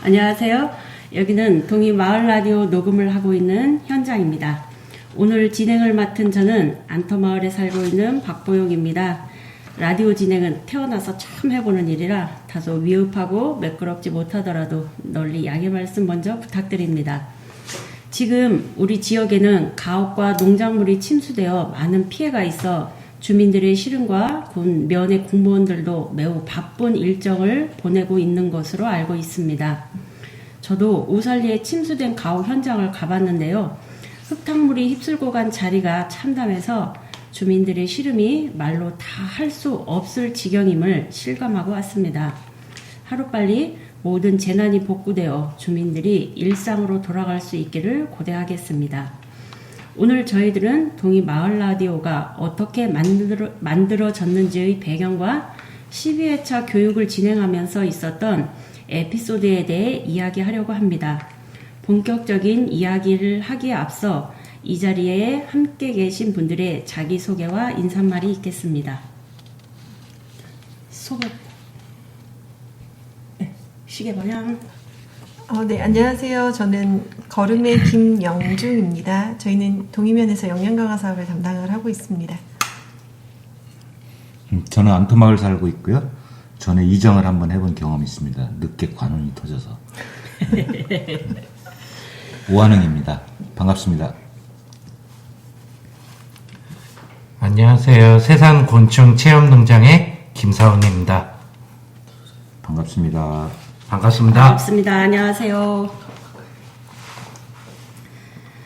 안녕하세요. 여기는 동이마을 라디오 녹음을 하고 있는 현장입니다. 오늘 진행을 맡은 저는 안터마을에 살고 있는 박보용입니다. 라디오 진행은 태어나서 처음 해보는 일이라 다소 위급하고 매끄럽지 못하더라도 널리 양해 말씀 먼저 부탁드립니다. 지금 우리 지역에는 가옥과 농작물이 침수되어 많은 피해가 있어 주민들의 시름과 군 면의 공무원들도 매우 바쁜 일정을 보내고 있는 것으로 알고 있습니다. 저도 오살리에 침수된 가옥 현장을 가봤는데요. 흙탕물이 휩쓸고 간 자리가 참담해서 주민들의 시름이 말로 다 할 수 없을 지경임을 실감하고 왔습니다. 하루빨리 모든 재난이 복구되어 주민들이 일상으로 돌아갈 수 있기를 고대하겠습니다. 오늘 저희들은 동이마을 라디오가 어떻게 만들어졌는지의 배경과 12회차 교육을 진행하면서 있었던 에피소드에 대해 이야기하려고 합니다. 본격적인 이야기를 하기에 앞서 이 자리에 함께 계신 분들의 자기소개와 인사말이 있겠습니다. 소개. 네, 시계 방향. 네, 안녕하세요. 저는 거름의 김영중입니다. 저희는 동이면에서 영양강화 사업을 담당을 하고 있습니다. 저는 안터마을 살고 있고요. 전에 이정을 한번 해본 경험이 있습니다. 늦게 관운이 터져서. 오한흥입니다. 반갑습니다. 안녕하세요. 세산곤충 체험농장의 김사원입니다. 반갑습니다. 반갑습니다. 반갑습니다. 안녕하세요.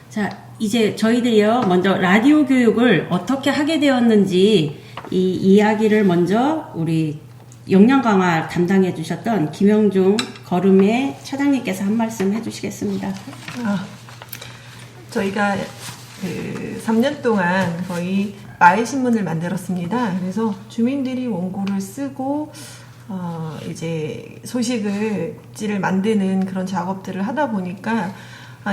자, 이제 저희들이요, 먼저 라디오 교육을 어떻게 하게 되었는지 이 이야기를 먼저 우리 역량 강화 담당해 주셨던 김영중 거름의 차장님께서 한 말씀 해주시겠습니다. 저희가 3년 동안 거의 마을 신문을 만들었습니다. 그래서 주민들이 원고를 쓰고 이제 소식을 만드는 그런 작업들을 하다 보니까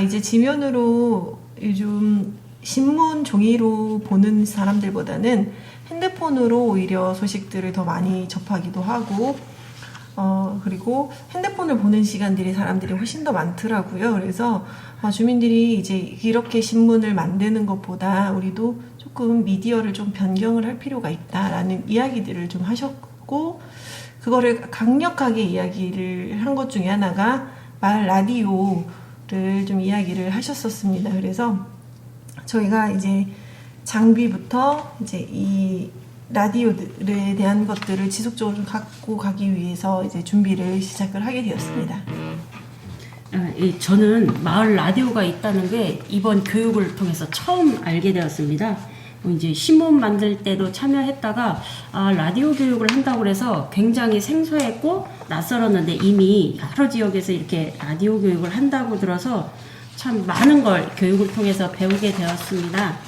이제 지면으로 요즘 신문 종이로 보는 사람들보다는 핸드폰으로 오히려 소식들을 더 많이 접하기도 하고 그리고 핸드폰을 보는 시간들이 사람들이 훨씬 더 많더라고요. 그래서 주민들이 이제 이렇게 신문을 만드는 것보다 우리도 조금 미디어를 좀 변경을 할 필요가 있다라는 이야기들을 좀 하셨고 그거를 강력하게 이야기를 한 것 중에 하나가 마을 라디오를 좀 이야기를 하셨었습니다. 그래서 저희가 이제 장비부터 이제 이 라디오에 대한 것들을 지속적으로 갖고 가기 위해서 이제 준비를 시작을 하게 되었습니다. 저는 마을 라디오가 있다는 게 이번 교육을 통해서 처음 알게 되었습니다. 이제 신문 만들 때도 참여했다가 라디오 교육을 한다고 해서 굉장히 생소했고 낯설었는데 이미 여러 지역에서 이렇게 라디오 교육을 한다고 들어서 참 많은 걸 교육을 통해서 배우게 되었습니다.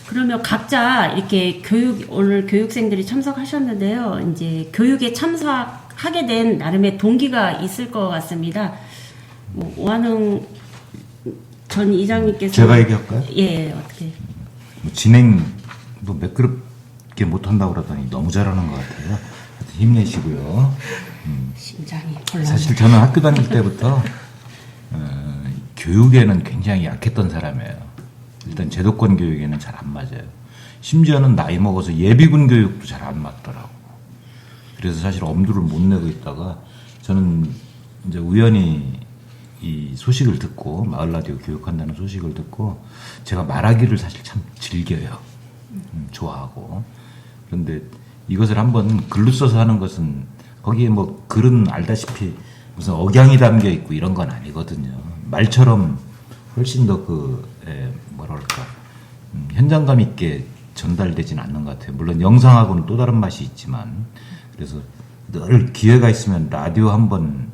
그러면 각자 이렇게 오늘 교육생들이 참석하셨는데요. 이제 교육에 참석하게 된 나름의 동기가 있을 것 같습니다. 오한흥 전 이장님께서 제가 얘기할까요? 예, 어떻게? 진행도 매끄럽게 못한다고 그러더니 너무 잘하는 것 같아요. 힘내시고요. 심장이 곤란해. 사실 저는 학교 다닐 때부터 교육에는 굉장히 약했던 사람이에요. 일단 제도권 교육에는 잘 안 맞아요. 심지어는 나이 먹어서 예비군 교육도 잘 안 맞더라고. 그래서 사실 엄두를 못 내고 있다가 저는 이제 우연히 이 소식을 듣고 마을 라디오 교육한다는 소식을 듣고 제가 말하기를 사실 참 즐겨요. 좋아하고. 그런데 이것을 한번 글로 써서 하는 것은 거기에 뭐 글은 알다시피 무슨 억양이 담겨 있고 이런 건 아니거든요. 말처럼 훨씬 더 뭐랄까 현장감 있게 전달되진 않는 것 같아요. 물론 영상하고는 또 다른 맛이 있지만 그래서 늘 기회가 있으면 라디오 한번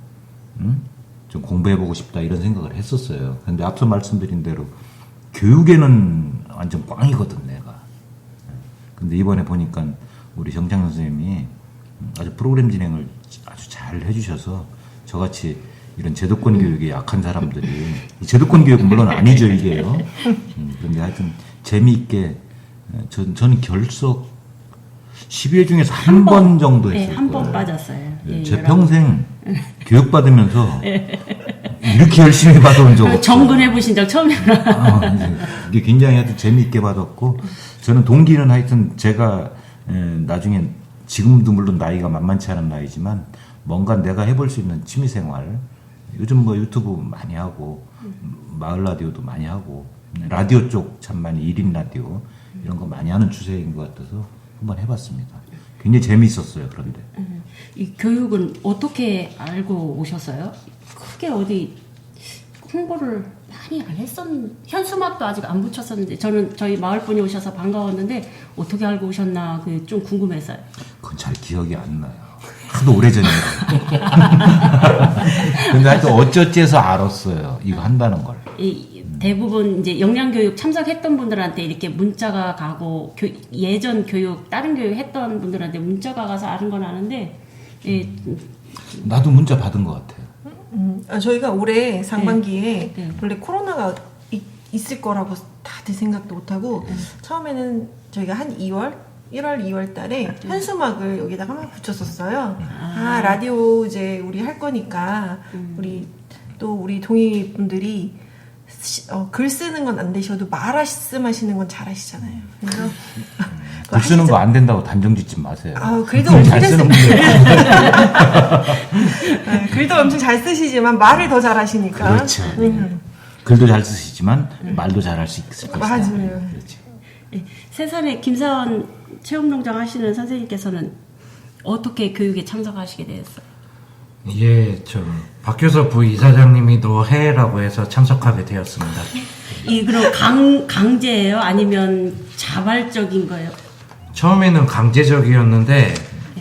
좀 공부해보고 싶다 이런 생각을 했었어요. 근데 앞서 말씀드린 대로 교육에는 완전 꽝이거든 내가. 근데 이번에 보니까 우리 정창 선생님이 아주 프로그램 진행을 아주 잘 해주셔서 저같이 이런 제도권 교육에 약한 사람들이 제도권 교육은 물론 아니죠 이게요. 그런데 하여튼 재미있게 저는 결석 12회 중에서 한 번 정도 네, 했어요. 한 번 빠졌어요. 예, 제 11. 평생 교육받으면서 이렇게 열심히 받아온 적 없어요. 정근해 보신 적 처음이에요. 이게 굉장히 하여튼 재미있게 받았고, 저는 동기는 하여튼 제가 나중에 지금도 물론 나이가 만만치 않은 나이지만 뭔가 내가 해볼 수 있는 취미생활, 요즘 뭐 유튜브 많이 하고 마을 라디오도 많이 하고 라디오 쪽 참 많이 1인 라디오 이런 거 많이 하는 추세인 것 같아서 한번 해봤습니다. 굉장히 재미있었어요. 그런데 이 교육은 어떻게 알고 오셨어요? 크게 어디 홍보를 많이 안 현수막도 아직 안 붙였었는데 저는 저희 마을 분이 오셔서 반가웠는데 어떻게 알고 오셨나 그게 좀 궁금했어요. 그건 잘 기억이 안 나요. 하도 오래전이에요. 근데 하여튼 어쩌지해서 알았어요. 이거 한다는 걸. 대부분 이제 영양교육 참석했던 분들한테 이렇게 문자가 가고 예전 교육 다른 교육 했던 분들한테 문자가 가서 아는 건 아는데 나도 문자 받은 것 같아요. 저희가 올해 상반기에 네. 원래 코로나가 있을 거라고 다들 생각도 못하고 처음에는 저희가 한 1월, 2월 달에 현수막을 여기다가 막 붙였었어요. 라디오 이제 우리 할 거니까 우리 동의 분들이 글 쓰는 건 안 되셔도 말씀하시는 건 잘하시잖아요. 그래서 글 쓰는 거 안 된다고 단정 짓지 마세요. 글도 글 엄청 잘 잘 쓰는 분들. 네, 글도 엄청 잘 쓰시지만 말을 더 잘하시니까. 그렇죠. 글도 잘 쓰시지만 말도 잘할 수 있을 것이다. 맞아요. 그렇지. 세산에 김사원 체험농장 하시는 선생님께서는 어떻게 교육에 참석하시게 되었어요? 예, 박효서 부이사장님이 너 해라고 해서 참석하게 되었습니다. 그럼 강제예요? 아니면 자발적인 거예요? 처음에는 강제적이었는데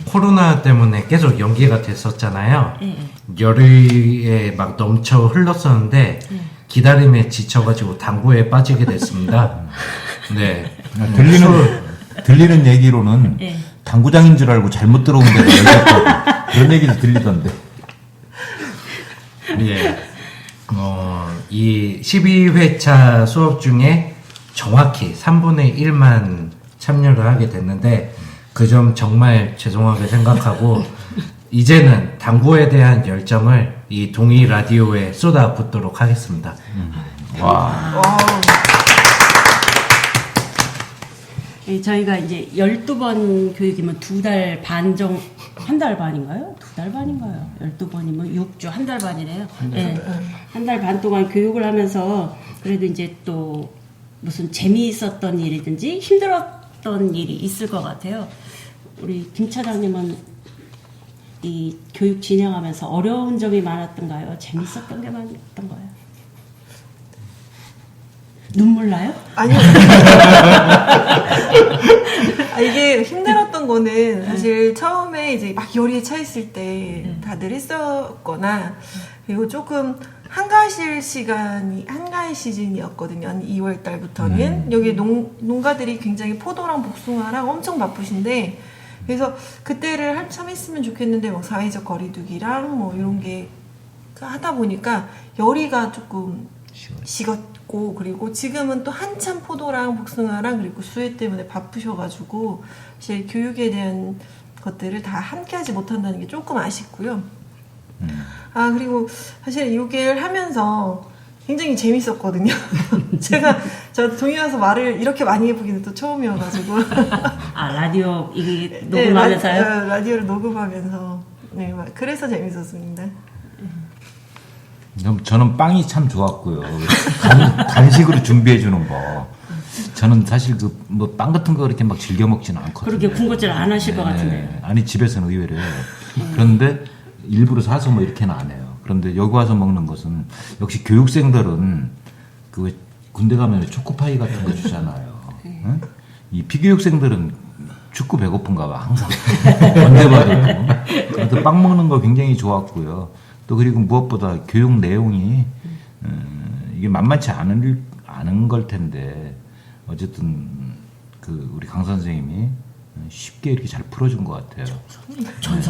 코로나 때문에 계속 연기가 됐었잖아요. 네. 열의에 막 넘쳐 흘렀었는데 기다림에 지쳐가지고 당구에 빠지게 됐습니다. 네. 들리는 얘기로는 네. 당구장인 줄 알고 잘못 들어온 데가 있었다고 그런 얘기도 들리던데. 예. 이 12회차 수업 중에 정확히 3분의 1만 참여를 하게 됐는데 그 점 정말 죄송하게 생각하고 이제는 당구에 대한 열정을 이 동의 라디오에 쏟아붓도록 하겠습니다. 와. 저희가 이제 12번 교육이면 2달 반 한 달 반인가요? 2달 반인가요? 12번이면 6주 한 달 반이래요. 네. 한 달 반 동안 교육을 하면서 그래도 이제 또 무슨 재미있었던 일이든지 힘들었던 일이 있을 것 같아요. 우리 김 차장님은 이 교육 진행하면서 어려운 점이 많았던가요? 재밌었던 게 많았던가요? 눈물 나요? 아니요. 이게 힘들었던 거는 사실 처음에 이제 막 열의에 차 있을 때 다들 했었거나 그리고 조금 한가하실 시즌이었거든요. 한 2월 달부터는 여기 농가들이 굉장히 포도랑 복숭아랑 엄청 바쁘신데 그래서 그때를 한참 했으면 좋겠는데 뭐 사회적 거리두기랑 뭐 이런 게 하다 보니까 열의가 조금 식었고 그리고 지금은 또 한참 포도랑 복숭아랑 그리고 수해 때문에 바쁘셔가지고 사실 교육에 대한 것들을 다 함께 하지 못한다는 게 조금 아쉽고요. 그리고 사실 이걸 하면서 굉장히 재밌었거든요. 저 동해 와서 말을 이렇게 많이 해보기는 또 처음이어가지고. 라디오 이게 녹음하면서요? 네, 라디오를 녹음하면서. 네, 그래서 재밌었습니다. 저는 빵이 참 좋았고요. 간식으로 준비해 주는 거. 저는 사실 뭐 빵 같은 거 그렇게 막 즐겨 먹지는 않거든요. 그렇게 군것질 안 하실 것 같은데요. 아니 집에서는 의외로 해요. 그런데 일부러 사서 뭐 이렇게는 안 해요. 그런데 여기 와서 먹는 것은 역시 교육생들은 그 군대 가면 초코파이 같은 거 주잖아요. 응? 이 피교육생들은 축구 배고픈가 봐 항상 언제 봐도. 그래서 빵 먹는 거 굉장히 좋았고요. 또 그리고 무엇보다 교육 내용이 이게 만만치 않은 걸 텐데 어쨌든 우리 강 선생님이 쉽게 이렇게 잘 풀어준 것 같아요. 정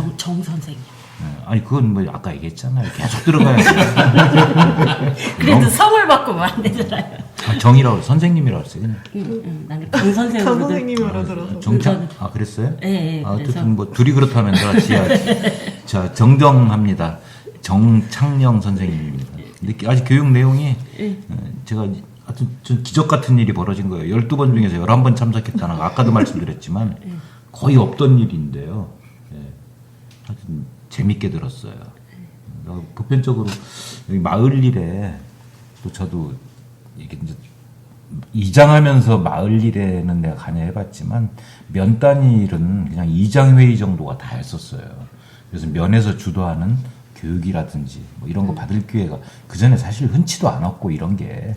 선생님. 아니 그건 뭐 아까 얘기했잖아요. 계속 들어가야지. 그래도 성을 바꾸면 안 되잖아요. 정이라고 선생님이라고 했어요. 그냥. 나는 강 강 선생으로 선생님으로 들어서. 정창 그랬어요? 예, 예, 어쨌든 그래서- 뭐 둘이 그렇다면 내가 지어야지. 자 정정합니다. 정창영 선생님입니다. 근데 아직 교육 내용이 제가 하여튼 좀 기적 같은 일이 벌어진 거예요. 12번 중에서 11번 참석했다는 거 아까도 말씀드렸지만 거의 없던 일인데요. 예. 하여튼 재밌게 들었어요. 보편적으로 여기 마을 일에 또 저도 이게 이제 이장하면서 마을 일에는 내가 관여해봤지만 면 단위 일은 그냥 이장 회의 정도가 다였었어요. 그래서 면에서 주도하는 교육이라든지 뭐 이런 거 받을 기회가 그 전에 사실 흔치도 않았고 이런 게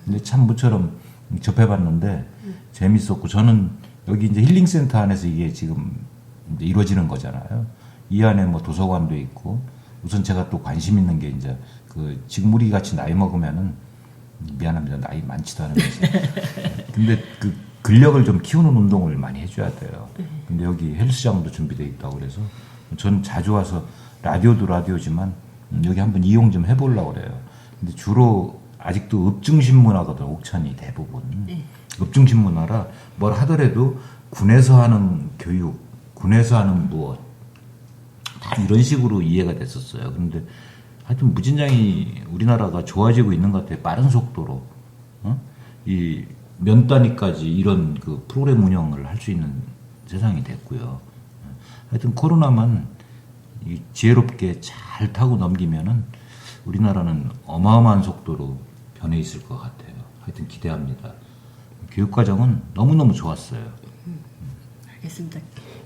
근데 참 모처럼 접해봤는데 재밌었고 저는 여기 이제 힐링센터 안에서 이게 지금 이제 이루어지는 거잖아요. 이 안에 뭐 도서관도 있고 우선 제가 또 관심 있는 게 이제 그 지금 우리 같이 나이 먹으면은 미안합니다. 나이 많지도 않으면서. 근데 그 근력을 좀 키우는 운동을 많이 해줘야 돼요. 근데 여기 헬스장도 준비되어 있다고 그래서 전 자주 와서 라디오도 라디오지만 여기 한번 이용 좀 해보려고 그래요. 근데 주로 아직도 읍중심 문화거든, 옥천이 대부분. 읍중심 문화라 뭘 하더라도 군에서 하는 교육, 군에서 하는 무엇, 다 이런 식으로 이해가 됐었어요. 근데 하여튼 무진장이 우리나라가 좋아지고 있는 것 같아요. 빠른 속도로. 이 면 단위까지 이런 그 프로그램 운영을 할 수 있는 세상이 됐고요. 하여튼 코로나만 이 지혜롭게 잘 타고 넘기면은 우리나라는 어마어마한 속도로 변해 있을 것 같아요. 하여튼 기대합니다. 교육과정은 너무너무 좋았어요. 알겠습니다.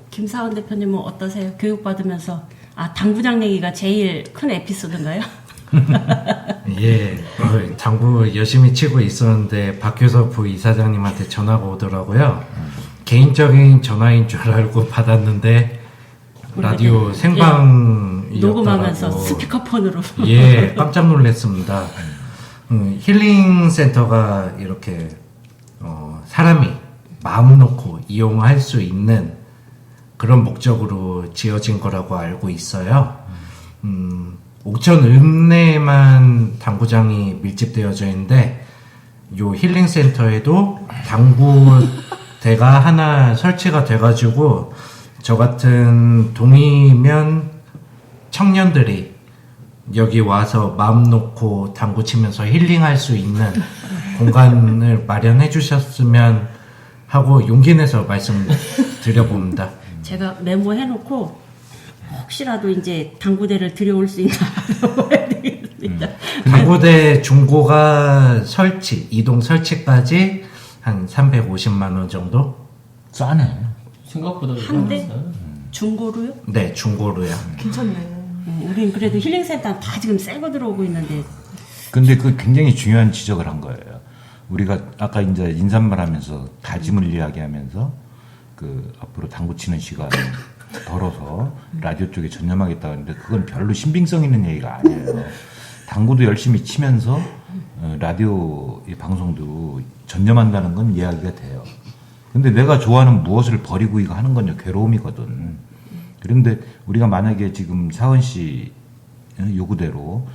김사원 대표님은 어떠세요? 교육받으면서 당구장 얘기가 제일 큰 에피소드인가요? 예, 당구 열심히 치고 있었는데 박효섭 부이사장님한테 전화가 오더라고요. 개인적인 전화인 줄 알고 받았는데 라디오 생방이었더라고. 녹음하면서 스피커폰으로. 예, 깜짝 놀랐습니다. 힐링 센터가 이렇게 사람이 마음 놓고 이용할 수 있는 그런 목적으로 지어진 거라고 알고 있어요. 옥천 읍내에만 당구장이 밀집되어져 있는데 요 힐링 센터에도 당구대가 하나 설치가 돼가지고 저 같은 동이면 청년들이 여기 와서 마음 놓고 당구 치면서 힐링할 수 있는 공간을 마련해 주셨으면 하고 용기 내서 말씀드려봅니다. 제가 메모해놓고 혹시라도 이제 당구대를 들여올 수 있나 해야 되겠습니다. 당구대 중고가 설치, 이동 설치까지 한 350만 원 정도? 싸네. 생각보다 한 대? 괜찮았어요. 중고로요? 네, 중고로요. 괜찮네. 우린 그래도 힐링센터 다 지금 새거 들어오고 있는데 근데 그 굉장히 중요한 지적을 한 거예요. 우리가 아까 이제 인사말 하면서 다짐을 이야기하면서 그 앞으로 당구 치는 시간 덜어서 라디오 쪽에 전념하겠다 하는데 그건 별로 신빙성 있는 얘기가 아니에요. 당구도 열심히 치면서 라디오 이 방송도 전념한다는 건 이야기가 돼요. 근데 내가 좋아하는 무엇을 버리고 이거 하는 건 괴로움이거든. 그런데 우리가 만약에 지금 사은 씨 요구대로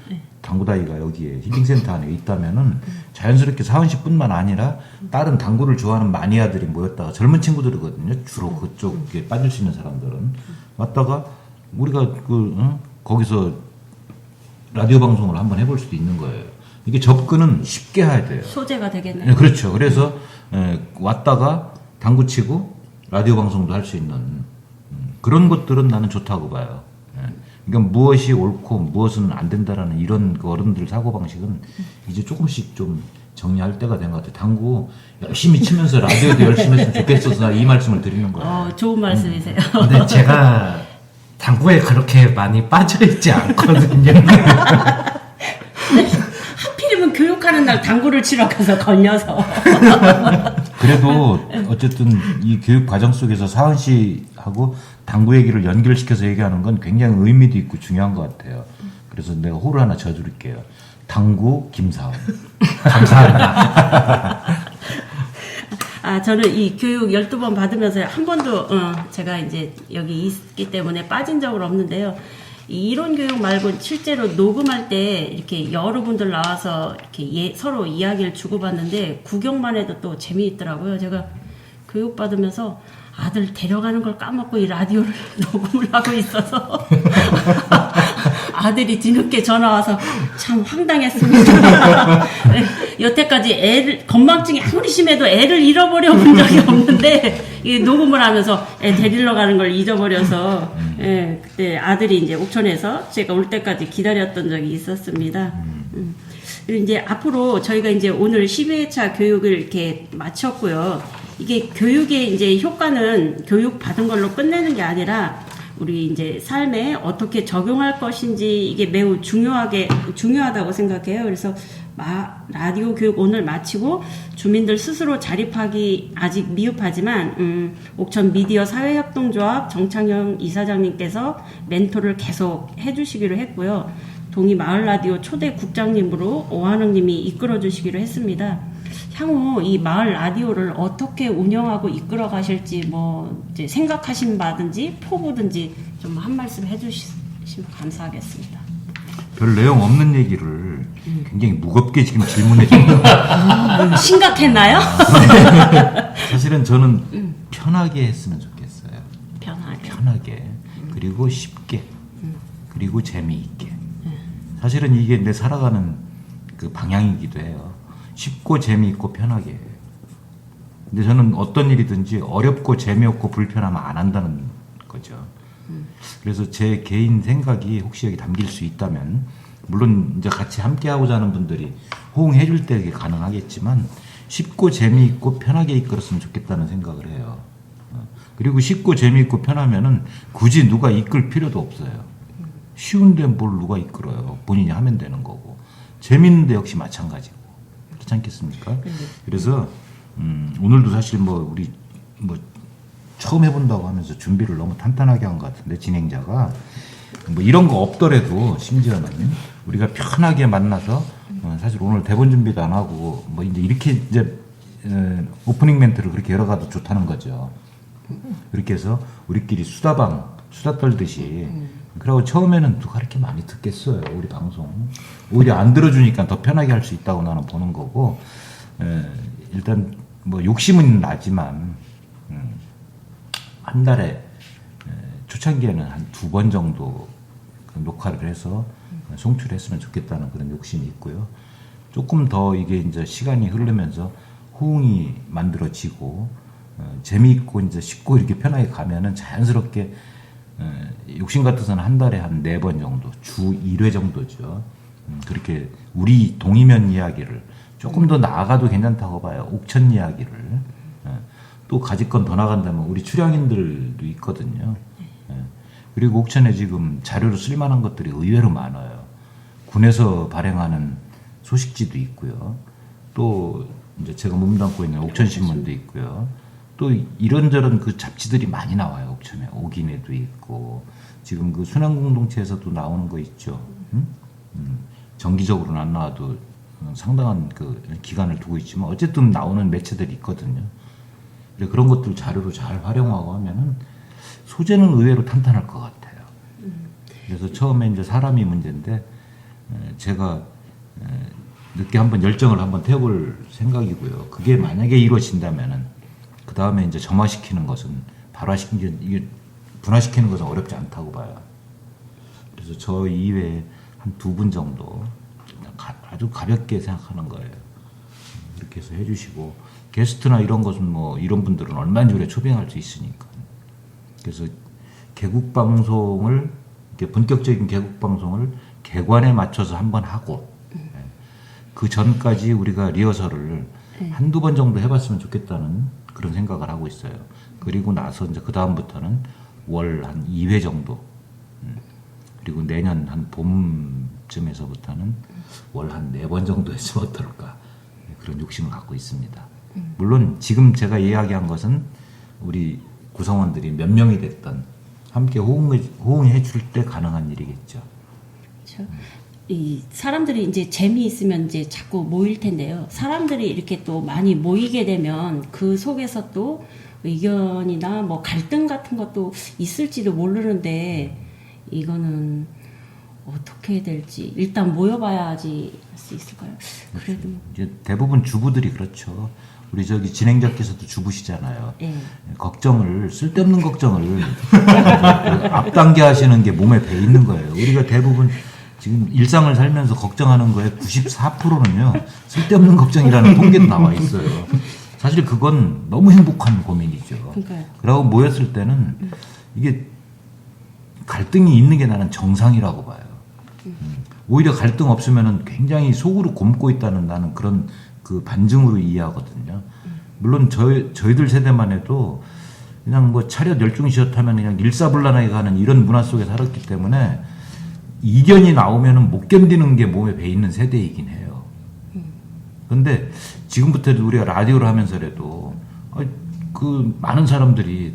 당구다이가 여기에 힐링센터 안에 있다면은 자연스럽게 사은 씨뿐만 아니라 다른 당구를 좋아하는 마니아들이 모였다가 젊은 친구들이거든요. 주로 그쪽에 빠질 수 있는 사람들은 왔다가 우리가 거기서 라디오 방송을 한번 해볼 수도 있는 거예요. 이게 접근은 쉽게 해야 돼요. 소재가 되겠네요. 네, 그렇죠. 그래서 왔다가 당구 치고 라디오 방송도 할 수 있는 그런 것들은 나는 좋다고 봐요. 그러니까 무엇이 옳고 무엇은 안 된다라는 이런 그 어른들 사고방식은 이제 조금씩 좀 정리할 때가 된 것 같아요. 당구 열심히 치면서 라디오도 열심히 했으면 좋겠어서 나 이 말씀을 드리는 거예요. 좋은 말씀이세요. 근데 제가 당구에 그렇게 많이 빠져있지 않거든요. 하필이면 교육하는 날 당구를 치러 가서 걸려서. 그래도 어쨌든 이 교육 과정 속에서 사은 씨하고 당구 얘기를 연결시켜서 얘기하는 건 굉장히 의미도 있고 중요한 것 같아요. 그래서 내가 호를 하나 져드릴게요. 당구 김사은. 감사합니다. 저는 이 교육 12번 받으면서 한 번도 제가 이제 여기 있기 때문에 빠진 적은 없는데요. 이 이론 교육 말고 실제로 녹음할 때 이렇게 여러분들 나와서 이렇게 서로 이야기를 주고받는데 구경만 해도 또 재미있더라고요. 제가 교육받으면서 아들 데려가는 걸 까먹고 이 라디오를 녹음을 하고 있어서 아들이 뒤늦게 전화 와서 참 황당했습니다. 여태까지 건망증이 아무리 심해도 애를 잃어버려 본 적이 없는데 이 녹음을 하면서 애 데리러 가는 걸 잊어버려서 그때 아들이 이제 옥천에서 제가 올 때까지 기다렸던 적이 있었습니다. 그리고 이제 앞으로 저희가 이제 오늘 12회차 교육을 이렇게 마쳤고요. 이게 교육의 이제 효과는 교육 받은 걸로 끝내는 게 아니라 우리 이제 삶에 어떻게 적용할 것인지 이게 매우 중요하다고 생각해요. 그래서 라디오 교육 오늘 마치고 주민들 스스로 자립하기 아직 미흡하지만 옥천 미디어 사회협동조합 정창영 이사장님께서 멘토를 계속 해주시기로 했고요. 동이 마을 라디오 초대 국장님으로 오한웅님이 이끌어 주시기로 했습니다. 향후 이 마을 라디오를 어떻게 운영하고 이끌어 가실지 뭐 이제 생각하신 바든지 포부든지 좀 한 말씀 해주시면 감사하겠습니다. 별 내용 없는 얘기를 굉장히 무겁게 지금 질문해 줍니다. 심각했나요? 사실은 저는 편하게 했으면 좋겠어요. 편하게. 그리고 쉽게. 그리고 재미있게. 사실은 이게 내 살아가는 그 방향이기도 해요. 쉽고 재미있고 편하게. 근데 저는 어떤 일이든지 어렵고 재미없고 불편하면 안 한다는 거죠. 그래서 제 개인 생각이 혹시 여기 담길 수 있다면, 물론 이제 같이 함께 하고자 하는 분들이 호응해 줄 때 그게 가능하겠지만, 쉽고 재미있고 편하게 이끌었으면 좋겠다는 생각을 해요. 그리고 쉽고 재미있고 편하면은 굳이 누가 이끌 필요도 없어요. 쉬운데 뭘 누가 이끌어요. 본인이 하면 되는 거고. 재밌는데 역시 마찬가지고. 그렇지 않겠습니까? 그래서 오늘도 사실 우리 처음 해본다고 하면서 준비를 너무 탄탄하게 한 것 같은데, 진행자가 이런 거 없더라도 심지어는 우리가 편하게 만나서 사실 오늘 대본 준비도 안 하고 이제 이렇게 이제 오프닝 멘트를 그렇게 열어가도 좋다는 거죠. 그렇게 해서 우리끼리 수다 떨듯이. 그리고 처음에는 누가 이렇게 많이 듣겠어요, 우리 방송. 오히려 안 들어주니까 더 편하게 할 수 있다고 나는 보는 거고, 일단 욕심은 나지만 한 달에 초창기에는 한 2번 정도 녹화를 해서 송출했으면 좋겠다는 그런 욕심이 있고요. 조금 더 이게 이제 시간이 흐르면서 호응이 만들어지고 재미있고 이제 쉽고 이렇게 편하게 가면은 자연스럽게 욕심 같아서는 한 달에 한 4번 정도, 주 1회 정도죠. 그렇게 우리 동이면 이야기를 조금 더 나아가도 괜찮다고 봐요. 옥천 이야기를. 또 가지건 더 나간다면 우리 출향인들도 있거든요. 그리고 옥천에 지금 자료로 쓸만한 것들이 의외로 많아요. 군에서 발행하는 소식지도 있고요. 또 이제 제가 몸담고 있는 옥천신문도 있고요. 또 이런저런 그 잡지들이 많이 나와요. 옥천에 오기내도 있고, 지금 그 순환공동체에서도 나오는 거 있죠. 정기적으로는 안 나와도 상당한 그 기간을 두고 있지만 어쨌든 나오는 매체들이 있거든요. 그런 것들 자료로 잘 활용하고 하면은 소재는 의외로 탄탄할 것 같아요. 그래서 처음에 이제 사람이 문제인데, 제가 늦게 한번 열정을 한번 태워볼 생각이고요. 그게 만약에 이루어진다면은 그 다음에 이제 점화시키는 것은 이게 분화시키는 것은 어렵지 않다고 봐요. 그래서 저 이외에 한 2분 정도 아주 가볍게 생각하는 거예요. 이렇게 해서 해주시고, 게스트나 이런 것은 이런 분들은 얼마든지 우리가 초빙할 수 있으니까. 그래서 개국방송을, 본격적인 개국방송을 개관에 맞춰서 한번 하고, 그 전까지 우리가 리허설을 한두 번 정도 해봤으면 좋겠다는 그런 생각을 하고 있어요. 그리고 나서 이제 그 다음부터는 월 한 2회 정도, 그리고 내년 한 봄쯤에서부터는 월 한 4번 정도 했으면 어떨까, 그런 욕심을 갖고 있습니다. 물론 지금 제가 이야기한 것은 우리 구성원들이 몇 명이 됐든 함께 호응해 줄 때 가능한 일이겠죠. 그렇죠. 이 사람들이 이제 재미있으면 이제 자꾸 모일 텐데요. 사람들이 이렇게 또 많이 모이게 되면 그 속에서 또 의견이나 갈등 같은 것도 있을지도 모르는데, 이거는 어떻게 해야 될지 일단 모여봐야지 할 수 있을까요? 그래도 이제 대부분 주부들이 그렇죠. 우리 저기 진행자께서도 주부시잖아요. 예. 걱정을 쓸데없는 걱정을 앞당겨 하시는 게 몸에 배 있는 거예요. 우리가 대부분 지금 일상을 살면서 걱정하는 거에 94%는요 쓸데없는 걱정이라는 통계도 나와 있어요. 사실 그건 너무 행복한 고민이죠. 그러니까요. 그러고 모였을 때는 이게 갈등이 있는 게 나는 정상이라고 봐요. 오히려 갈등 없으면은 굉장히 속으로 곪고 있다는 나는 그런 그 반증으로 이해하거든요. 물론 저희들 세대만 해도 그냥 뭐 차렷 열중시었하면 그냥 일사불란하게 가는 이런 문화 속에 살았기 때문에 이견이 나오면은 못 견디는 게 몸에 배 있는 세대이긴 해요. 그런데 지금부터도 우리가 라디오를 하면서라도 그 많은 사람들이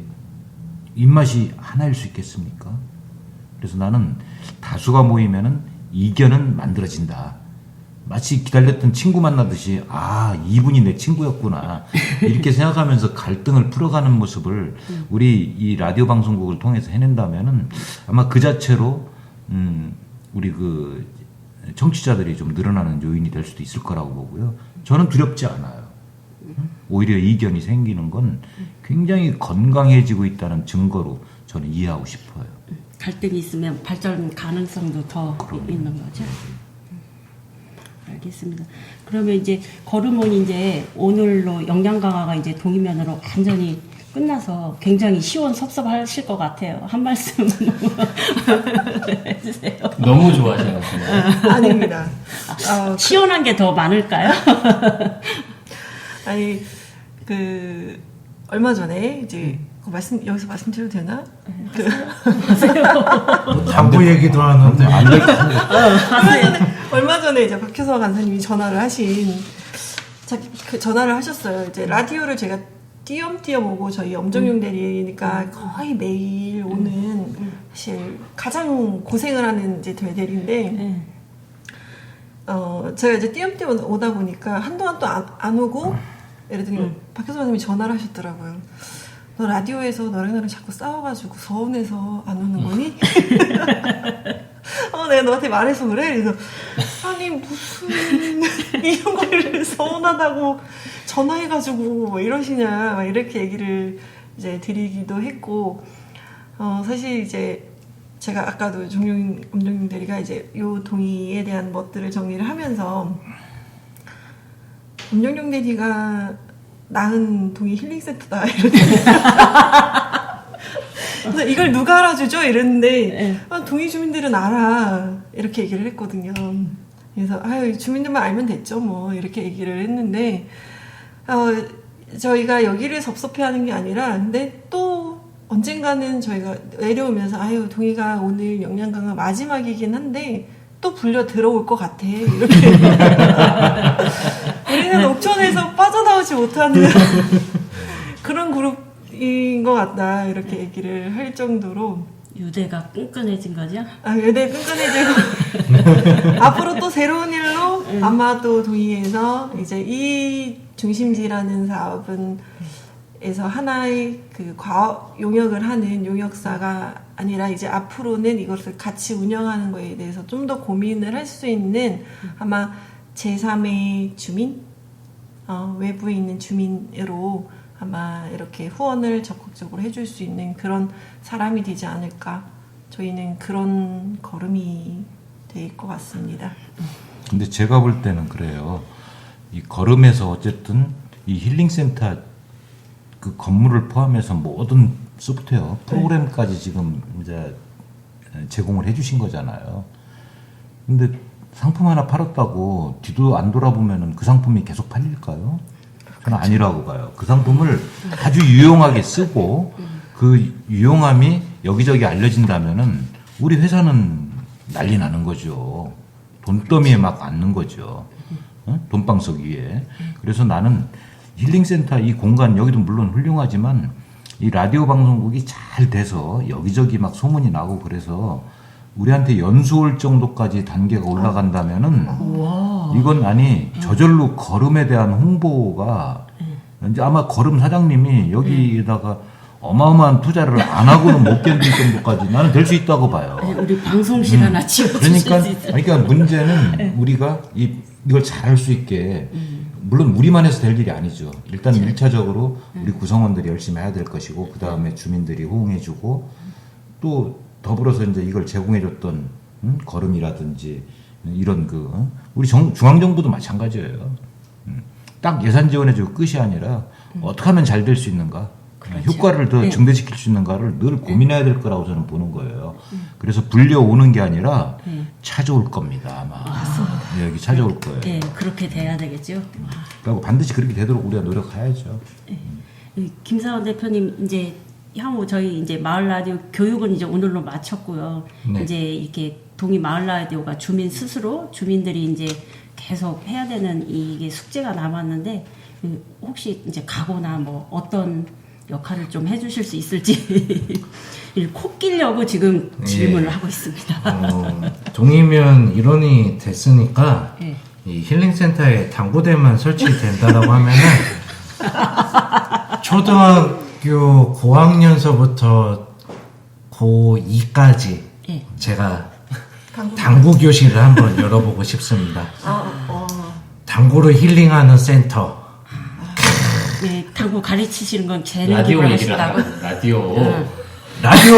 입맛이 하나일 수 있겠습니까? 그래서 나는 다수가 모이면은 이견은 만들어진다. 마치 기다렸던 친구 만나듯이 이분이 내 친구였구나 이렇게 생각하면서 갈등을 풀어가는 모습을 우리 이 라디오 방송국을 통해서 해낸다면은 아마 그 자체로 우리 그 청취자들이 좀 늘어나는 요인이 될 수도 있을 거라고 보고요. 저는 두렵지 않아요. 오히려 이견이 생기는 건 굉장히 건강해지고 있다는 증거로 저는 이해하고 싶어요. 갈등이 있으면 발전 가능성도 더 있는 거죠. 알겠습니다. 그러면 이제 걸음원이 이제 오늘로 역량 강화가 이제 동의면으로 완전히 끝나서 굉장히 시원섭섭하실 것 같아요. 한 말씀 해주세요. 너무 좋아하시는 것 같아요. 아닙니다. 시원한 게 더 많을까요? 아니 얼마 전에 이제 여기서 말씀드려도 되나? 장부 얘기도 하는데 얼마 전에 이제 박효서 간사님이 전화를 하셨어요. 이제 라디오를 제가 띄엄띄엄 오고 저희 엄정용 대리니까 거의 매일 오는 사실 가장 고생을 하는 이제 대리인데 제가 이제 띄엄띄엄 오다 보니까 한동안 또 안 오고 예를 박효서 간사님이 전화를 하셨더라고요. 너 라디오에서 너랑 나랑 자꾸 싸워가지고 서운해서 안 오는 거니? 내가 너한테 말해서 그래? 그래서 아니 무슨 이런 거를 서운하다고 전화해가지고 뭐 이러시냐 막 이렇게 얘기를 이제 드리기도 했고 사실 이제 제가 아까도 엄정용 대리가 이제 요 동의에 대한 것들을 정리를 하면서 엄정용 대리가 낳은 동의 힐링센터다 이러더니 그래서 이걸 누가 알아주죠? 이랬는데 동의 주민들은 알아 이렇게 얘기를 했거든요. 그래서 주민들만 알면 됐죠 뭐 이렇게 얘기를 했는데 저희가 여기를 섭섭해하는 게 아니라 근데 또 언젠가는 저희가 내려오면서 동의가 오늘 역량 강화 마지막이긴 한데 또 불려 들어올 것 같아 이렇게 우리는 옥천에서 빠져나오지 못하는 그런 그룹인 것 같다 이렇게 얘기를 할 정도로 유대가 끈끈해진 거죠? 유대 끈끈해지고 앞으로 또 새로운 일로 아마 또 동의에서 이제 이 중심지라는 사업은 에서 하나의 그 용역을 하는 용역사가 아니라 이제 앞으로는 이것을 같이 운영하는 거에 대해서 좀 더 고민을 할 수 있는 아마 제3의 주민, 외부에 있는 주민으로 아마 이렇게 후원을 적극적으로 해줄 수 있는 그런 사람이 되지 않을까. 저희는 그런 걸음이 될 것 같습니다. 근데 제가 볼 때는 그래요. 이 걸음에서 어쨌든 이 힐링센터 그 건물을 포함해서 모든 소프트웨어 프로그램까지 지금 이제 제공을 해주신 거잖아요. 근데 상품 하나 팔았다고 뒤도 안 돌아보면은 그 상품이 계속 팔릴까요? 저는 아니라고 봐요. 그 상품을 아주 유용하게 쓰고 그 유용함이 여기저기 알려진다면은 우리 회사는 난리 나는 거죠. 돈더미에 막 앉는 거죠. 돈방석 위에. 그래서 나는 힐링센터 이 공간 여기도 물론 훌륭하지만 이 라디오 방송국이 잘 돼서 여기저기 막 소문이 나고 그래서 우리한테 연수 올 정도까지 단계가 올라간다면은 이건 저절로 걸음에 대한 홍보가 이제 아마 걸음 사장님이 여기에다가 어마어마한 투자를 안 하고는 못 견딜 정도까지 나는 될 수 있다고 봐요. 네, 우리 방송실 하나 지어주실 그러니까 수 있어요. 그러니까 문제는 우리가 이걸 잘할 수 있게 물론 우리만 해서 될 일이 아니죠. 일단 1차적으로 우리 구성원들이 열심히 해야 될 것이고 그 다음에 주민들이 호응해주고 또 더불어서 이제 이걸 제공해줬던 거름이라든지 이런 우리 중앙정부도 마찬가지예요. 딱 예산 지원해주고 끝이 아니라 어떻게 하면 잘 될 수 있는가, 그렇죠. 효과를 더 네. 증대시킬 수 있는가를 늘 고민해야 될 거라고 저는 보는 거예요. 그래서 불려오는 게 아니라 찾아올 겁니다 아마. 네, 여기 찾아올 거예요. 네, 그렇게 돼야 되겠죠. 그리고 반드시 그렇게 되도록 우리가 노력해야죠. 김사원 대표님 이제 향후 저희 이제 마을 라디오 교육은 이제 오늘로 마쳤고요. 네. 이제 이렇게 동이 마을 라디오가 주민 스스로 주민들이 이제 계속 해야 되는 이게 숙제가 남았는데 혹시 이제 각오나 뭐 어떤 역할을 좀 해주실 수 있을지 코 끼려고 지금 질문을 하고 있습니다. 동의면 일원이 됐으니까 네. 이 힐링센터에 당구대만 설치된다라고 하면은 초등학교 고학년서부터 고2까지 네. 제가 당구 교실을 한번 열어보고 싶습니다. 당구를 힐링하는 센터. 네, 당구 가르치시는 건 재능 라디오 기부를 얘기를 하신다고? 하는 라디오. 라디오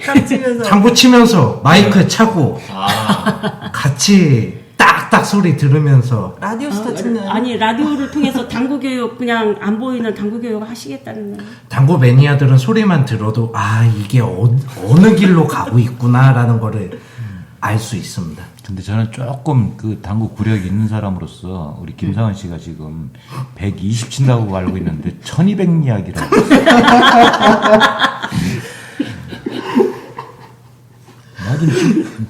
깍지면서 당구 치면서 마이크 차고 아, 같이 딱딱 소리 들으면서 라디오 스타 찍는 아니 라디오를 통해서 당구 교육 그냥 안 보이는 당구 교육 하시겠다는 거예요? 당구 매니아들은 소리만 들어도 아 이게 어느 길로 가고 있구나라는 거를 알 수 있습니다. 근데 저는 조금 그 당구 구력이 있는 사람으로서 우리 김상원 씨가 지금 120 친다고 알고 있는데 1200 이야기라고. 나중에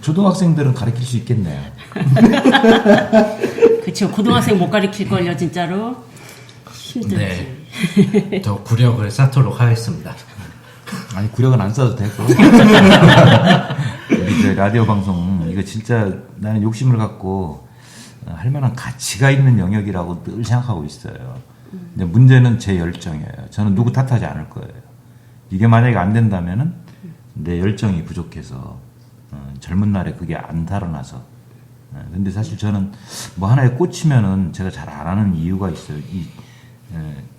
초등학생들은 가르칠 수 있겠네요. 그렇죠. 고등학생 못 가르칠 걸요, 진짜로. 힘들지. 네. 더 구력을 쌓도록 하겠습니다. 아니 구력은 안 써도 되고. 우리 이제 라디오 방송 이거 진짜 나는 욕심을 갖고 할 만한 가치가 있는 영역이라고 늘 생각하고 있어요. 근데 문제는 제 열정이에요. 저는 누구 탓하지 않을 거예요. 이게 만약에 안 된다면은 내 열정이 부족해서 젊은 날에 그게 안 달아나서. 근데 사실 저는 뭐 하나에 꽂히면은 제가 잘 안 하는 이유가 있어요.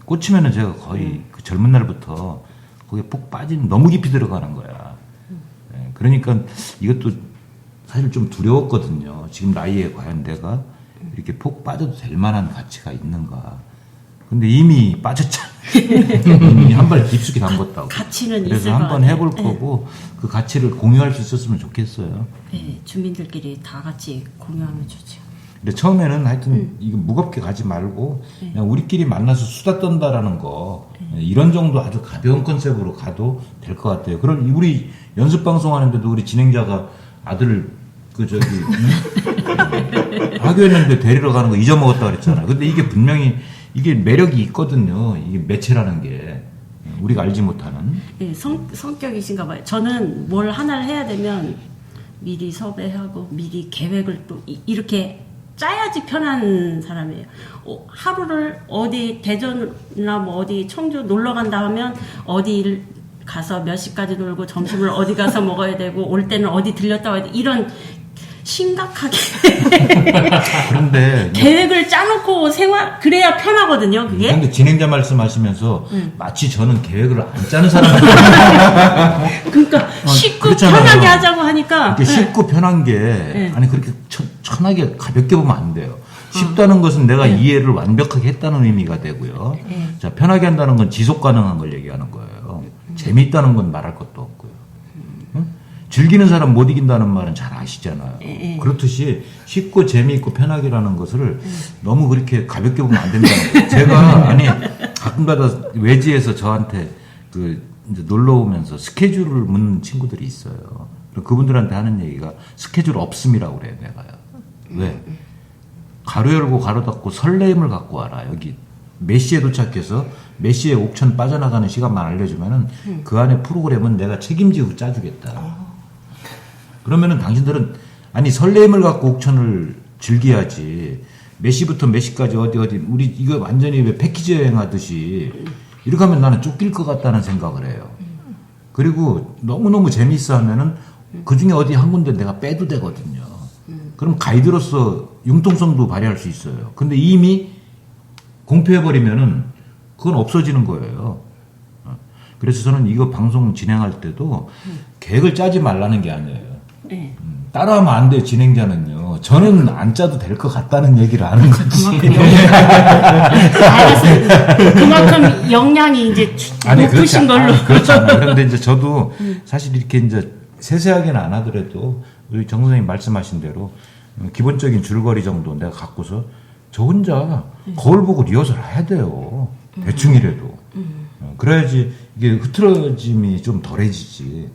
꽂히면은 제가 거의 그 젊은 날부터 거기에 푹 빠진 너무 깊이 들어가는 거야. 그러니까 이것도 사실 좀 두려웠거든요. 지금 나이에 과연 내가 이렇게 푹 빠져도 될 만한 가치가 있는가. 근데 이미 빠졌잖아. 이미 한 발 깊숙이 담궜다고. 가치는 있을 그래서 것 한번 같아요. 해볼 네. 거고 그 가치를 공유할 수 있었으면 좋겠어요. 네, 주민들끼리 다 같이 공유하면 좋죠. 근데 처음에는 하여튼 이거 무겁게 가지 말고 그냥 우리끼리 만나서 수다 떤다라는 거 이런 정도 아주 가벼운 컨셉으로 가도 될 것 같아요. 그럼 우리 연습 방송 하는데도 우리 진행자가 아들을 하교했는데 데리러 가는 거 잊어먹었다 그랬잖아요. 근데 이게 분명히 이게 매력이 있거든요. 이게 매체라는 게 우리가 알지 못하는. 네, 성격이신가 봐요. 저는 뭘 하나를 해야 되면 미리 섭외하고 미리 계획을 또 이렇게 짜야지 편한 사람이에요. 하루를 어디 대전이나 뭐 어디 청주 놀러 간다 하면 어디 가서 몇 시까지 놀고 점심을 어디 가서 먹어야 되고 올 때는 어디 들렸다 와야 돼. 이런 심각하게 그런데 계획을 짜놓고 생활 그래야 편하거든요. 그게. 근데 진행자 말씀하시면서 마치 저는 계획을 안 짜는 사람 그러니까 쉽고 그렇잖아요. 편하게 하자고 하니까 이렇게 쉽고 편한 게 아니 그렇게 천하게 가볍게 보면 안 돼요. 쉽다는 것은 내가 이해를 완벽하게 했다는 의미가 되고요. 자, 편하게 한다는 건 지속 가능한 걸 얘기하는 거예요. 재미있다는 건 말할 것도 없고요. 응? 즐기는 사람 못 이긴다는 말은 잘 아시잖아요. 그렇듯이 쉽고 재미있고 편하게라는 것을 너무 그렇게 가볍게 보면 안 된다는 거예요. 제가 아니 가끔가다 외지에서 저한테 이제 놀러 오면서 스케줄을 묻는 친구들이 있어요. 그분들한테 하는 얘기가 스케줄 없음이라고 그래요, 내가요. 왜? 가로 열고 가로 닫고 설레임을 갖고 와라. 여기 몇 시에 도착해서 몇 시에 옥천 빠져나가는 시간만 알려주면은 그 안에 프로그램은 내가 책임지고 짜주겠다. 그러면은 당신들은 아니 설레임을 갖고 옥천을 즐겨야지. 몇 시부터 몇 시까지 어디 우리 이거 완전히 왜 패키지 여행하듯이 이렇게 하면 나는 쫓길 것 같다는 생각을 해요. 그리고 너무너무 재미있어 하면은 그 중에 어디 한 군데 내가 빼도 되거든요. 그럼 가이드로서 융통성도 발휘할 수 있어요. 근데 이미 공표해버리면은 그건 없어지는 거예요. 그래서 저는 이거 방송 진행할 때도 계획을 짜지 말라는 게 아니에요. 네. 따라하면 안 돼, 진행자는요. 저는 안 짜도 될 것 같다는 얘기를 하는 거지. 알겠습니다. 그만큼 역량이 이제 높으신 걸로. 그렇지 않아요. 그런데 이제 저도 사실 이렇게 이제 세세하게는 안 하더라도 우리 정 선생님 말씀하신 대로 기본적인 줄거리 정도 내가 갖고서 저 혼자 거울 보고 리허설 해야 돼요. 대충이라도. 그래야지 이게 흐트러짐이 좀 덜해지지.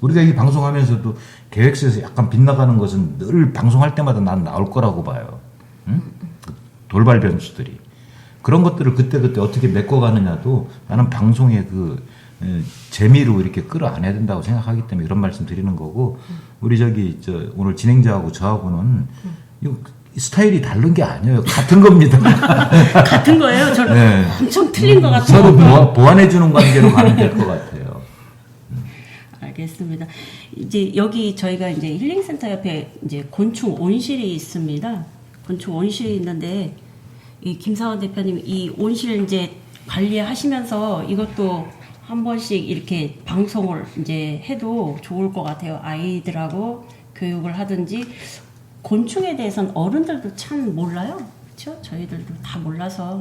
우리가 이 방송하면서도 계획서에서 약간 빗나가는 것은 늘 방송할 때마다 난 나올 거라고 봐요. 응? 돌발 변수들이. 그런 것들을 그때그때 어떻게 메꿔가느냐도 나는 방송의 그 재미로 이렇게 끌어안아야 된다고 생각하기 때문에 이런 말씀 드리는 거고, 우리 오늘 진행자하고 저하고는 이거 스타일이 다른 게 아니에요. 같은 겁니다. 같은 거예요. 저는 네. 엄청 틀린 것 같아요. 서로 보완해주는 관계로 가면 될 것 같아요. 알겠습니다. 이제 여기 저희가 이제 힐링센터 옆에 이제 곤충 온실이 있습니다. 곤충 온실이 있는데 이 김사원 대표님 이 온실 이제 관리하시면서 이것도 한 번씩 이렇게 방송을 이제 해도 좋을 것 같아요. 아이들하고 교육을 하든지. 곤충에 대해서는 어른들도 참 몰라요. 그렇죠? 저희들도 다 몰라서.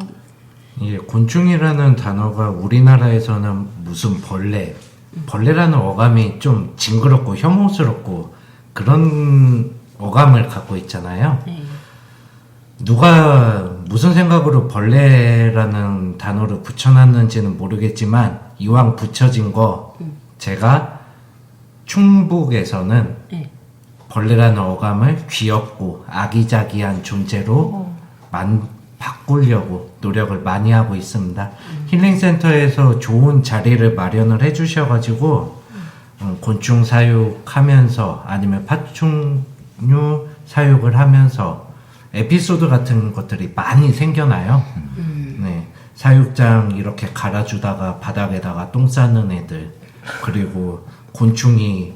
예, 곤충이라는 단어가 우리나라에서는 무슨 벌레라는 어감이 좀 징그럽고 혐오스럽고 그런 어감을 갖고 있잖아요. 네. 누가 무슨 생각으로 벌레라는 단어를 붙여놨는지는 모르겠지만 이왕 붙여진 거 제가 충북에서는 네. 벌레라는 어감을 귀엽고 아기자기한 존재로 바꾸려고 노력을 많이 하고 있습니다. 힐링센터에서 좋은 자리를 마련을 해주셔가지고 곤충 사육하면서 아니면 파충류 사육을 하면서 에피소드 같은 것들이 많이 생겨나요. 네, 사육장 이렇게 갈아주다가 바닥에다가 똥 싸는 애들, 그리고 곤충이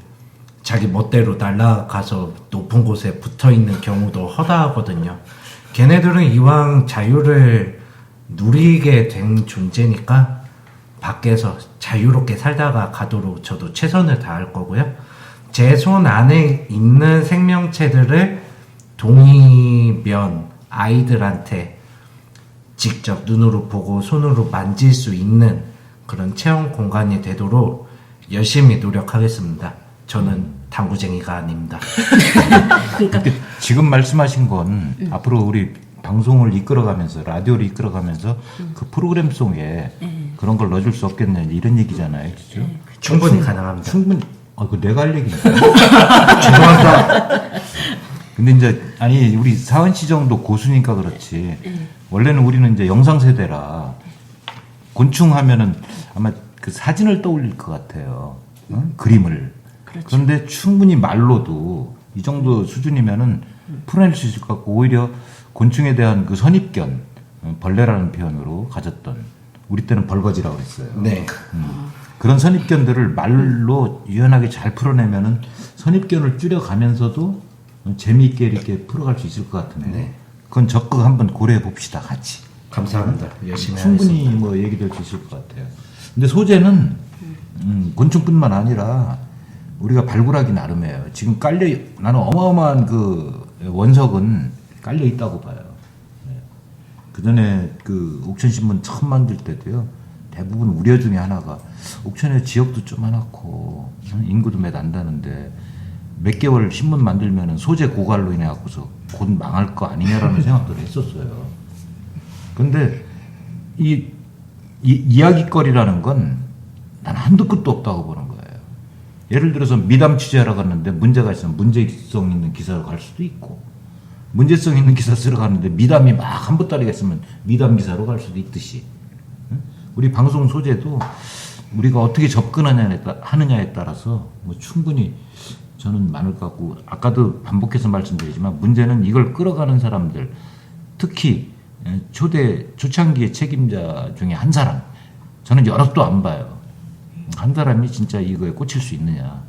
자기 멋대로 날아가서 높은 곳에 붙어있는 경우도 허다하거든요. 걔네들은 이왕 자유를 누리게 된 존재니까 밖에서 자유롭게 살다가 가도록 저도 최선을 다할 거고요. 제 손 안에 있는 생명체들을 동이면 아이들한테 직접 눈으로 보고 손으로 만질 수 있는 그런 체험 공간이 되도록 열심히 노력하겠습니다. 저는 당구쟁이가 아닙니다. 그러니까 지금 말씀하신 건 앞으로 우리 방송을 이끌어가면서 라디오를 이끌어가면서 그 프로그램 속에 그런 걸 넣어줄 수 없겠냐 이런 얘기잖아요, 그렇죠? 충분히 가능합니다. 충분히. 그 내가 할 얘기인가? 죄송합니다. 근데 이제 아니 우리 사은 씨 정도 고수니까 그렇지. 원래는 우리는 이제 영상 세대라 곤충 하면은 아마 그 사진을 떠올릴 것 같아요. 그림을. 그렇죠. 그런데 충분히 말로도 이 정도 수준이면은 풀어낼 수 있을 것 같고, 오히려 곤충에 대한 그 선입견, 벌레라는 표현으로 가졌던, 우리 때는 벌거지라고 그랬어요. 네. 그런 선입견들을 말로 유연하게 잘 풀어내면은 선입견을 줄여가면서도 재미있게 이렇게 풀어갈 수 있을 것 같은데, 네. 그건 적극 한번 고려해 봅시다, 같이. 감사합니다. 열심히 충분히 하겠습니다. 뭐 얘기될 수 있을 것 같아요. 근데 소재는 곤충뿐만 아니라 우리가 발굴하기 나름이에요. 지금 나는 어마어마한 그 원석은 깔려 있다고 봐요. 그 전에 그 옥천신문 처음 만들 때도요, 대부분 우려 중에 하나가 옥천의 지역도 조그맣고 인구도 몇 안 되는데 몇 개월 신문 만들면은 소재 고갈로 인해 갖고서 곧 망할 거 아니냐라는 생각들을 했었어요. 근데 이 이야기거리라는 건 난 한도 끝도 없다고 보는 거예요. 예를 들어서 미담 취재하러 갔는데 문제가 있으면 문제성 있는 기사로 갈 수도 있고, 문제성 있는 기사 쓰러 가는데 미담이 막 한보따리가 있으면 미담 기사로 갈 수도 있듯이, 우리 방송 소재도 우리가 어떻게 접근하느냐에 따라서 뭐 충분히 저는 많을 것 같고, 아까도 반복해서 말씀드리지만 문제는 이걸 끌어가는 사람들, 특히 초창기의 책임자 중에 한 사람, 저는 여럿도 안 봐요. 한 사람이 진짜 이거에 꽂힐 수 있느냐.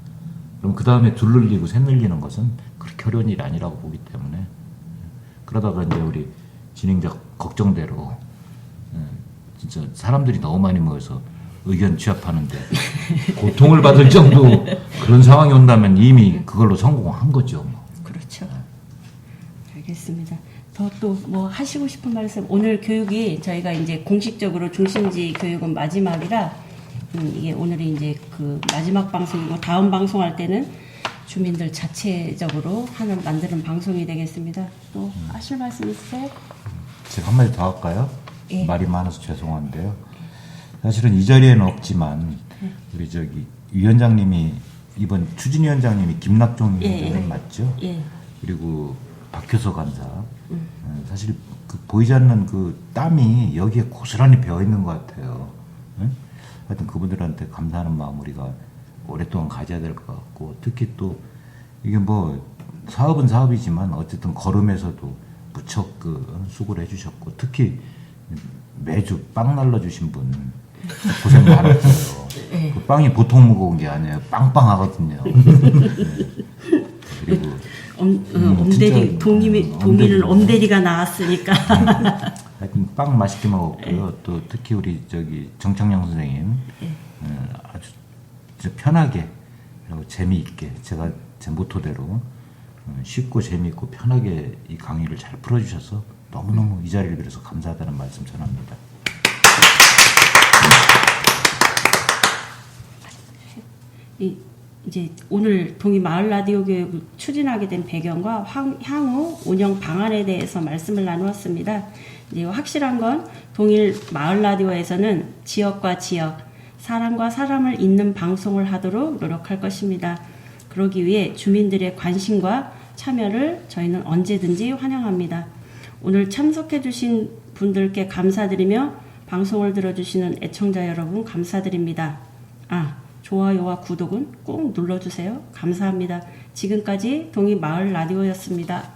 그럼 그 다음에 둘 늘리고 셋 늘리는 것은 그렇게 어려운 일이 아니라고 보기 때문에 그러다가 이제 우리 진행자 걱정대로 진짜 사람들이 너무 많이 모여서 의견 취합하는데 고통을 받을 정도 그런 상황이 온다면 이미 그걸로 성공한 거죠. 뭐. 그렇죠. 알겠습니다. 더 또 뭐 하시고 싶은 말씀? 오늘 교육이 저희가 이제 공식적으로 중심지 교육은 마지막이라 이게 오늘이 이제 그 마지막 방송이고 다음 방송할 때는 주민들 자체적으로 만드는 방송이 되겠습니다. 또 하실 말씀 있으세요? 제가 한마디 더 할까요? 예. 말이 많아서 죄송한데요. 사실은 이 자리에는 없지만 우리 저기 위원장님이 이번 추진위원장님이 김낙종 위원장님 맞죠? 예. 그리고 박효서 간사 사실 그 보이지 않는 그 땀이 여기에 고스란히 배어 있는 것 같아요. 응? 하여튼 그분들한테 감사하는 마음 우리가 오랫동안 가져야 될 것 같고 특히 또 이게 뭐 사업은 사업이지만 어쨌든 걸음에서도 무척 그 수고를 해주셨고 특히 매주 빵 날라주신 분 고생 많았어요. 네. 그 빵이 보통 무거운 게 아니에요. 빵빵하거든요. 네. 그리고 엄대리 진짜, 동의는 엄대리가 나왔으니까. 하여튼 빵 맛있게 먹었고요. 또 특히 우리 저기 정창영 선생님 아주 진짜 편하게 그리고 재미있게 제가 제 모토대로 쉽고 재미있고 편하게 이 강의를 잘 풀어주셔서 너무너무 이 자리를 빌어서 감사하다는 말씀 전합니다. 이제 오늘 동이 마을 라디오 교육을 추진하게 된 배경과 향후 운영 방안에 대해서 말씀을 나누었습니다. 이제 확실한 건 동일 마을 라디오에서는 지역과 지역, 사람과 사람을 잇는 방송을 하도록 노력할 것입니다. 그러기 위해 주민들의 관심과 참여를 저희는 언제든지 환영합니다. 오늘 참석해주신 분들께 감사드리며 방송을 들어주시는 애청자 여러분 감사드립니다. 좋아요와 구독은 꼭 눌러주세요. 감사합니다. 지금까지 동이 마을 라디오였습니다.